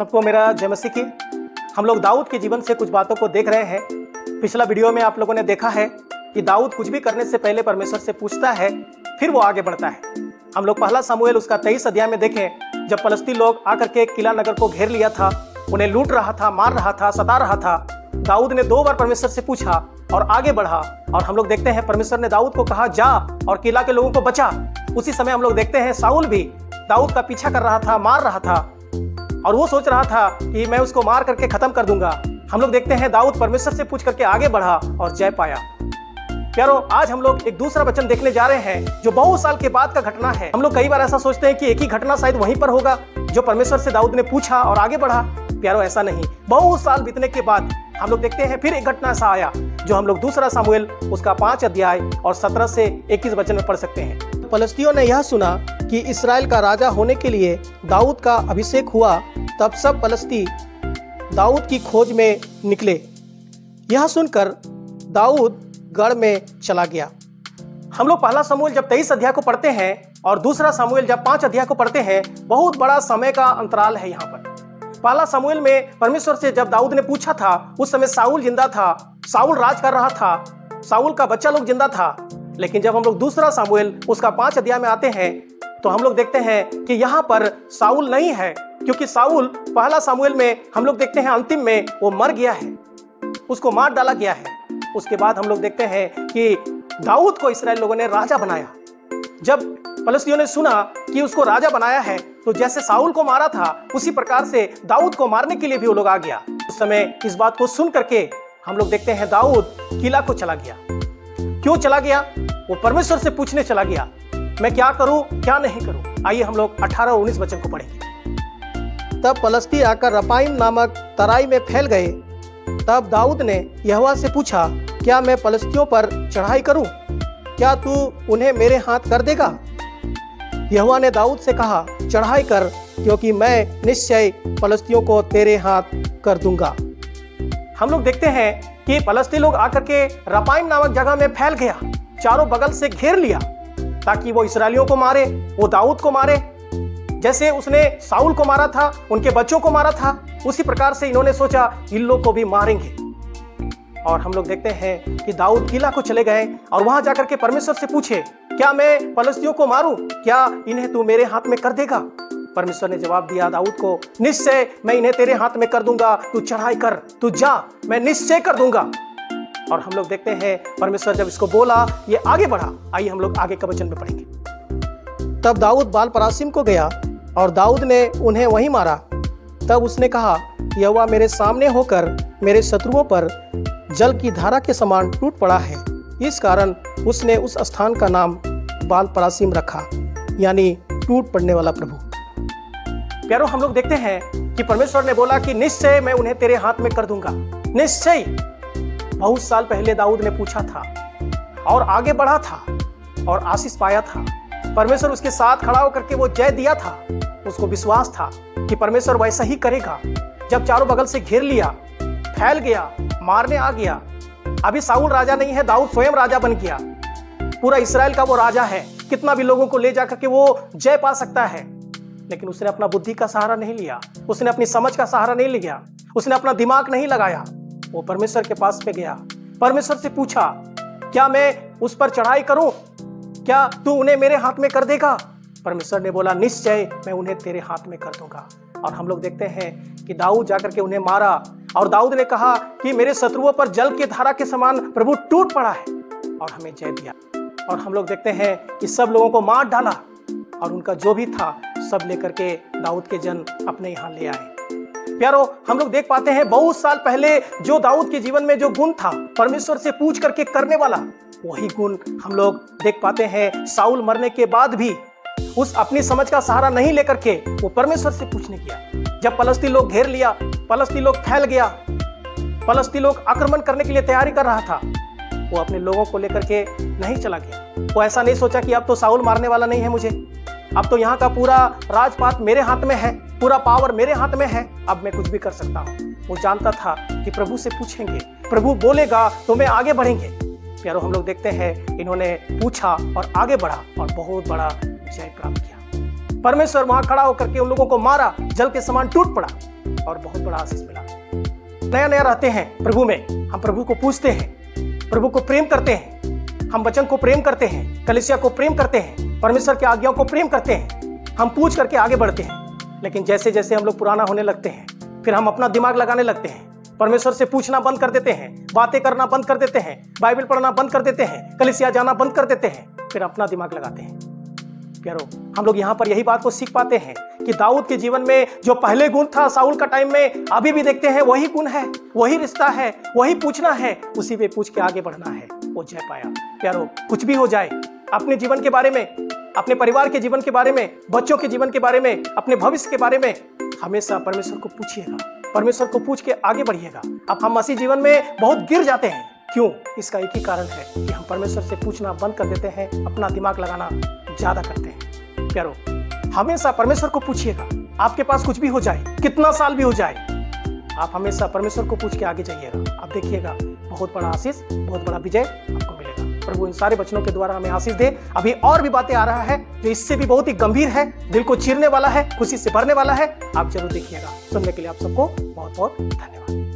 सबको मेरा जय मसीह की। हम लोग दाऊद के जीवन से कुछ बातों को देख रहे हैं। पिछला वीडियो में आप लोगों ने देखा है कि दाऊद कुछ भी करने से पहले परमेश्वर से पूछता है, फिर वो आगे बढ़ता है। हम लोग पहला सामुएल उसका 23 अध्याय में देखें, जब फलस्ती लोग आकर के किला नगर को घेर लिया था, उन्हें लूट रहा था, मार रहा था, सता रहा था। दाऊद ने 2 बार परमेश्वर से पूछा और आगे बढ़ा। और हम लोग देखते हैं परमेश्वर ने दाऊद को कहा, जा और किला के लोगों को बचा। उसी समय हम लोग देखते हैं साउल भी दाऊद का पीछा कर रहा था, मार रहा था, और वो सोच रहा था कि मैं उसको मार करके खत्म कर दूंगा। हम लोग देखते हैं दाऊद परमेश्वर से पूछ करके आगे बढ़ा और जय पाया। प्यारो, आज हम लोग एक दूसरा वचन देखने जा रहे हैं जो बहुत साल के बाद का घटना है। हम लोग कई बार ऐसा सोचते हैं कि एक ही घटना शायद वहीं पर होगा जो परमेश्वर से दाऊद ने पूछा और आगे बढ़ा। प्यारो, ऐसा नहीं। बहुत साल बीतने के बाद हम लोग देखते हैं फिर एक घटना ऐसा आया जो हम लोग दूसरा सामुएल उसका 5 अध्याय और 17 से 21 वचन में पढ़ सकते हैं। फलस्तियों ने यह सुना कि इस्राएल का राजा होने के लिए दाऊद का अभिषेक हुआ, तब सब फलस्ती दाऊद की खोज में निकले। यह सुनकर दाऊद गढ़ में चला गया। हम लोग पहला सामुएल जब 23 अध्याय को पढ़ते हैं और दूसरा सामुएल जब 5 अध्याय को पढ़ते हैं, बहुत बड़ा समय का अंतराल है यहाँ पर। पहला सामुएल में परमेश्वर से जब दाऊद ने पूछा था, उस समय साउल जिंदा था, साउल राज कर रहा था, साउल का बच्चा लोग जिंदा था। लेकिन जब हम लोग दूसरा सामुएल उसका 5 अध्याय में आते हैं तो हम लोग देखते हैं कि यहाँ पर साउल नहीं है, क्योंकि साउल पहला सामुएल में हम लोग देखते हैं अंतिम में वो मर गया है, उसको मार डाला गया है। उसके बाद हम लोग देखते हैं कि दाऊद को इस्राएल लोगों ने राजा बनाया। जब फलस्तियों ने सुना कि उसको राजा बनाया है, तो जैसे साउल को मारा था उसी प्रकार से दाऊद को मारने के लिए भी वो लोग आ गया। उस समय इस बात को सुन करके हम लोग देखते हैं दाऊद किला को चला गया। क्यों चला गया? वो परमेश्वर से पूछने चला गया, मैं क्या करूं, क्या नहीं करूं। आइए हम लोग 18 और 19 वचन को पढ़ेंगे। तब फलस्ती आकर रपाइम नामक तराई में फैल गए। तब दाऊद ने यहोवा से पूछा, क्या मैं फलस्तियों पर चढ़ाई करूं? क्या तू उन्हें मेरे हाथ कर देगा? यहोवा ने दाऊद से कहा, चढ़ाई कर, क्योंकि मैं निश्चय फलस्तियों को तेरे हाथ कर दूंगा। हम लोग देखते हैं कि फलस्ती लोग आकर के रपाइम नामक जगह में फैल गया, चारों बगल से घेर लिया ताकि वो इस्राएलियों को मारे, वो दाऊद को मारे। जैसे उसने साउल को मारा था, उनके बच्चों को मारा था, उसी प्रकार से इन्होंने सोचा इन लोग को भी मारेंगे। और हम लोग देखते हैं कि दाऊद किला को चले गए और वहां जाकर के परमेश्वर से पूछे, क्या मैं फलस्तियों को मारूं? क्या इन्हें तू मेरे हाथ में कर देगा? परमेश्वर ने जवाब दिया दाऊद को, निश्चय मैं इन्हें तेरे हाथ में कर दूंगा, तू चढ़ाई कर, तू जा, मैं निश्चय कर दूंगा। और हम लोग देखते हैं परमेश्वर जब इसको बोला, ये आगे बढ़ा। आइए हम लोग आगे का वचन में पढ़ेंगे। तब दाऊद बाल परासीम को गया और दाऊद ने उन्हें वहीं मारा। तब उसने कहा, यहोवा मेरे सामने होकर मेरे शत्रुओं पर जल की धारा के समान टूट पड़ा है। इस कारण उसने उस स्थान का नाम बाल परासीम रखा, यानी टूट पड़ने वाला प्रभु। प्यारो, हम लोग देखते हैं कि परमेश्वर ने बोला कि निश्चय मैं उन्हें तेरे हाथ में कर दूंगा। निश्चय बहुत साल पहले दाऊद ने पूछा था और आगे बढ़ा था और आशीष पाया था। परमेश्वर उसके साथ खड़ा होकर के वो जय दिया था। उसको विश्वास था कि परमेश्वर वैसा ही करेगा। जब चारों बगल से घेर लिया, फैल गया, मारने आ गया। अभी साउल राजा नहीं है, दाऊद स्वयं राजा बन गया। पूरा इस्राएल का वो राजा है, कितना भी लोगों को ले जाकर के वो जय पा सकता है। लेकिन उसने अपना बुद्धि का सहारा नहीं लिया, उसने अपनी समझ का सहारा नहीं लिया, उसने अपना दिमाग नहीं लगाया। वो परमेश्वर के पास में गया, परमेश्वर से पूछा, क्या मैं उस पर चढ़ाई करूं? क्या तू उन्हें मेरे हाथ में कर देगा? परमेश्वर ने बोला, निश्चय मैं उन्हें तेरे हाथ में कर दूंगा। और हम लोग देखते हैं कि दाऊद जाकर के उन्हें मारा और दाऊद ने कहा कि मेरे शत्रुओं पर जल की धारा के समान प्रभु टूट पड़ा है, और हमें जय दिया। और हम लोग देखते हैं कि सब लोगों को मार डाला और उनका जो भी था सब लेकर के दाऊद के जन अपने यहाँ ले आए। प्यारो, हम लोग देख पाते हैं बहुत साल पहले जो दाऊद के जीवन में जो गुण था, परमेश्वर से पूछ करके करने वाला, वही गुण हम लोग देख पाते हैं साउल मरने के बाद भी। उस अपनी समझ का सहारा नहीं लेकर के वो परमेश्वर से पूछने किया। जब फलस्ती लोग घेर लिया, फलस्ती लोग फैल गया, फलस्ती लोग आक्रमण करने के लिए तैयारी कर रहा था, वो अपने लोगों को लेकर के नहीं चला गया। वो ऐसा नहीं सोचा कि अब तो साउल मारने वाला नहीं है मुझे, अब तो यहाँ का पूरा राजपाट मेरे हाथ में है, पूरा पावर मेरे हाथ में है, अब मैं कुछ भी कर सकता हूँ। वो जानता था कि प्रभु से पूछेंगे, प्रभु बोलेगा तो मैं आगे बढ़ेंगे। प्यारो, हम लोग देखते हैं इन्होंने पूछा और आगे बढ़ा और बहुत बड़ा जय प्राप्त किया। परमेश्वर वहां खड़ा होकर के उन लोगों को मारा, जल के समान टूट पड़ा। और बहुत बड़ा आशीष मिला। नया नया रहते हैं प्रभु में, हम प्रभु को पूछते हैं, प्रभु को प्रेम करते हैं, हम वचन को प्रेम करते हैं, कलीसिया को प्रेम करते हैं, परमेश्वर की आज्ञाओं को प्रेम करते हैं, हम पूछ करके आगे बढ़ते हैं। लेकिन जैसे जैसे हम लोग पुराना होने लगते हैं, फिर हम अपना दिमाग लगाने लगते हैं, परमेश्वर से पूछना बंद कर देते हैं, बातें करना बंद कर देते हैं, बाइबल पढ़ना बंद कर देते हैं, कलीसिया जाना बंद कर देते हैं, फिर अपना दिमाग लगाते हैं। प्यारो, हम लोग यहाँ पर यही बात को सीख पाते हैं कि दाऊद के जीवन में जो पहले गुण था साउल का टाइम में, अभी भी देखते हैं वही गुण है, वही रिश्ता है, वही पूछना है, उसी पे पूछ के आगे बढ़ना है, वो जय पाया। प्यारो, कुछ भी हो जाए, अपने जीवन के बारे में, अपने परिवार के जीवन के बारे में, बच्चों के जीवन के बारे में, अपने भविष्य के बारे में हमेशा परमेश्वर को पूछिएगा, परमेश्वर को पूछ के आगे बढ़िएगा। अब हम मसीह जीवन में बहुत गिर जाते हैं, क्यों? इसका एक ही कारण है कि हम परमेश्वर से पूछना बंद कर देते हैं, अपना दिमाग लगाना ज्यादा करते हैं। प्यारो, हमेशा परमेश्वर को पूछिएगा, आपके पास कुछ भी हो जाए, कितना साल भी हो जाए, आप हमेशा परमेश्वर को पूछ के आगे जाइएगा। आप देखिएगा बहुत बड़ा आशीष, बहुत बड़ा विजय आपको मिलेगा। प्रभु इन सारे वचनों के द्वारा हमें आशीष दे। अभी और भी बातें आ रहा है जो इससे भी बहुत ही गंभीर है, दिल को चीरने वाला है, खुशी से भरने वाला है। आप जरूर देखिएगा। सुनने के लिए आप सबको बहुत बहुत धन्यवाद।